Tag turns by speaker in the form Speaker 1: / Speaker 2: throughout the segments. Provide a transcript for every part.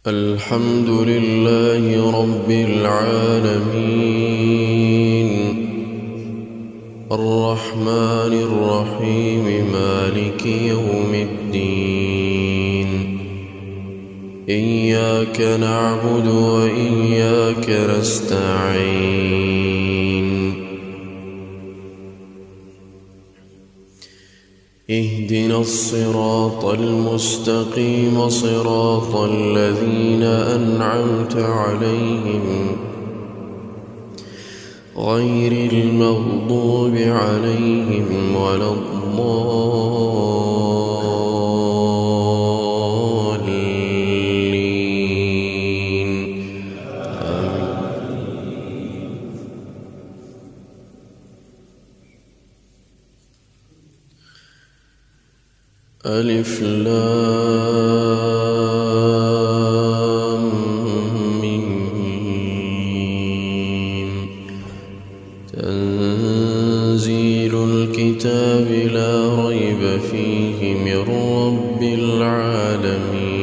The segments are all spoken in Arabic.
Speaker 1: الحمد لله رب العالمين الرحمن الرحيم مالك يوم الدين إياك نعبد وإياك نستعين اهدنا الصراط المستقيم صراط الذين أنعمت عليهم غير المغضوب عليهم ولا الضالين ألف لام ميم تنزيل الكتاب لا ريب فيه من رب العالمين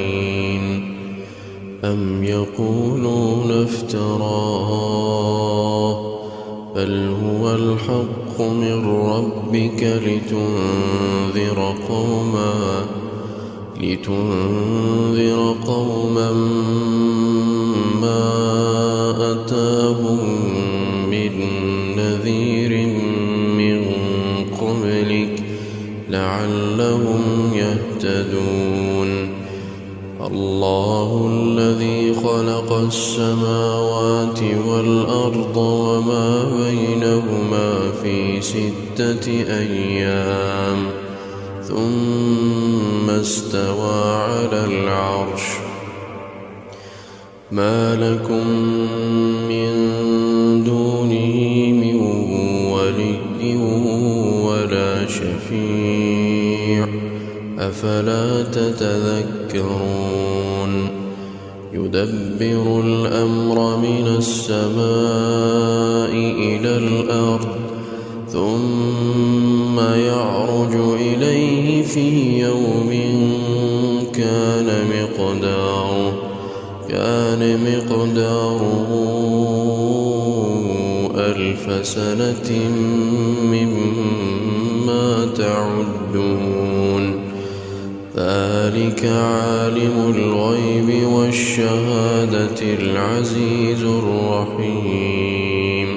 Speaker 1: أم يقولون افتراه بل هو الحق من ربك لتنذر قوما ما أتاهم من نذير من قبلك لعلهم يهتدون الله الذي خلق السماوات والأرض وما بينهما في 6 أيام ثم استوى على العرش ما لكم من دونه من ولي ولا شفيع أفلا تتذكرون يدبر الأمر من السماء إلى الأرض ثم يعرج إليه في يوم كان مقداره 1000 سنة مما تعدون ذلك عالم الغيب والشهادة العزيز الرحيم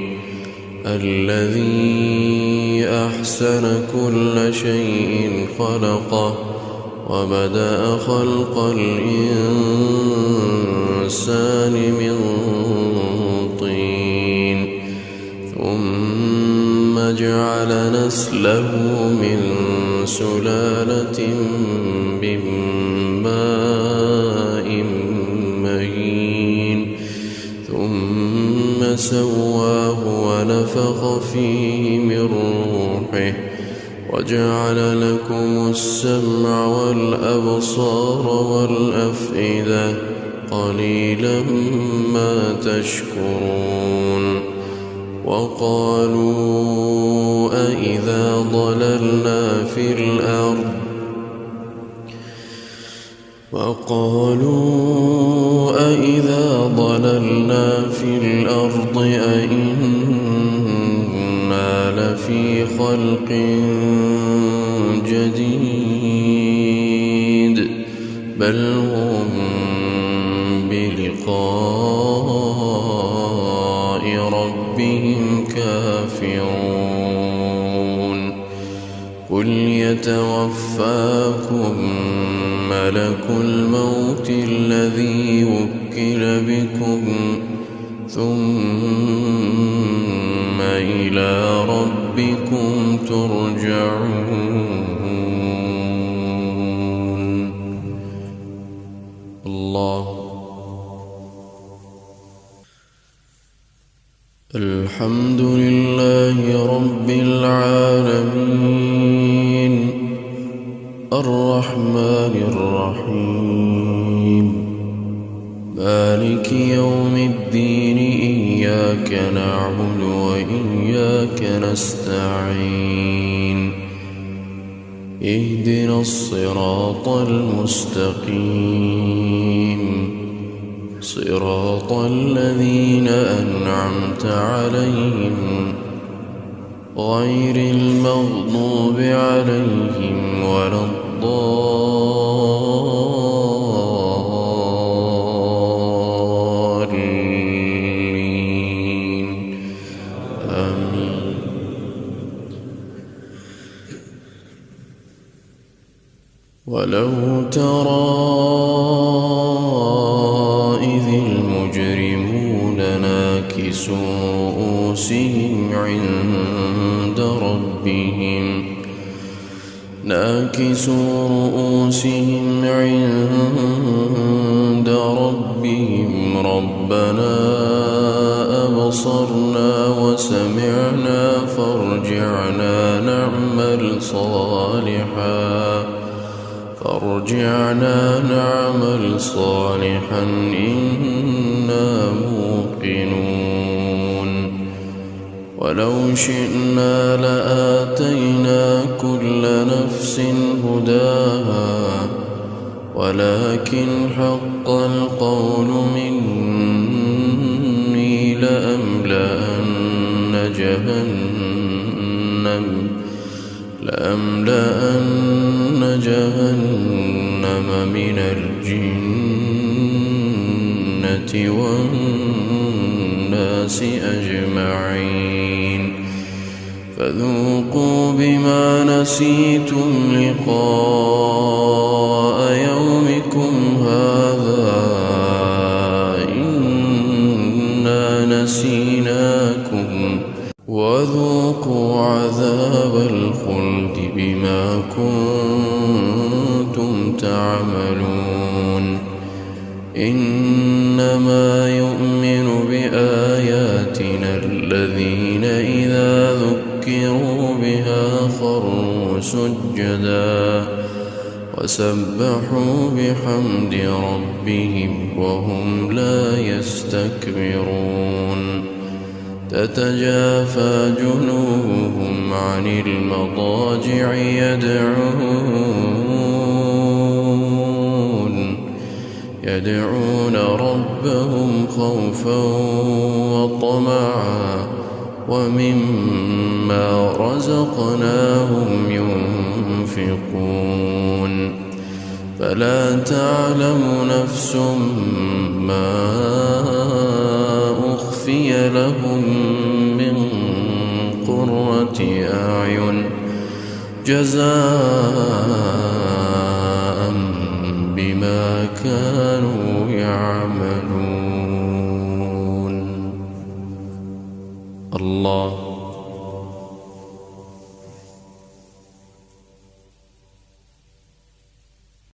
Speaker 1: الذي أحسن كل شيء خلقه وبدأ خلق الإنسان من طين ثم جعل نسله من سلالة من ماء مهين ثم سواه ونفخ فيه من روحه وجعل لكم السمع والأبصار والأفئدة قليلا ما تشكرون وقالوا أإذا ضللنا في الأرض أإنا لفي خلق جديد بل هم بلقاء ربهم كافرون قل يتوفاكم ملك الموت الذي وكل بكم ثم إلى ربكم ترجعون الله الحمد لله رب العالمين الرحمن الرحيم مالك يوم الدين إياك نعبد وإياك نستعين اهدنا الصراط المستقيم صراط الذين أنعمت عليهم غير المغضوب عليهم ولا الضالين آمين. ولو ترى إذ المجرمون ناكسوا رؤوسهم عند ربهم ربنا أبصرنا وسمعنا فارجعنا نعمل صالحا إنا موقنون. ولو شئنا لآتينا كل نفس هداها ولكن حق القول مني لأملأن جهنم من الجنة والناس أجمعين. فذوقوا بما نسيتم لقاء يومكم هذا إنا نسيناكم وذوقوا عذاب الخلد بما كنتم تعملون. إنما يؤمن بآياتنا الذين إذا ذكروا بها خروا سجدا وسبحوا بحمد ربهم وهم لا يستكبرون. تتجافى جنوبهم عن المضاجع يدعون ربهم خوفا وطمعا ومما رزقناهم ينفقون. فلا تعلم نفس ما أخفي لهم من قرة أعين جزاء بما كانوا يعملون. الله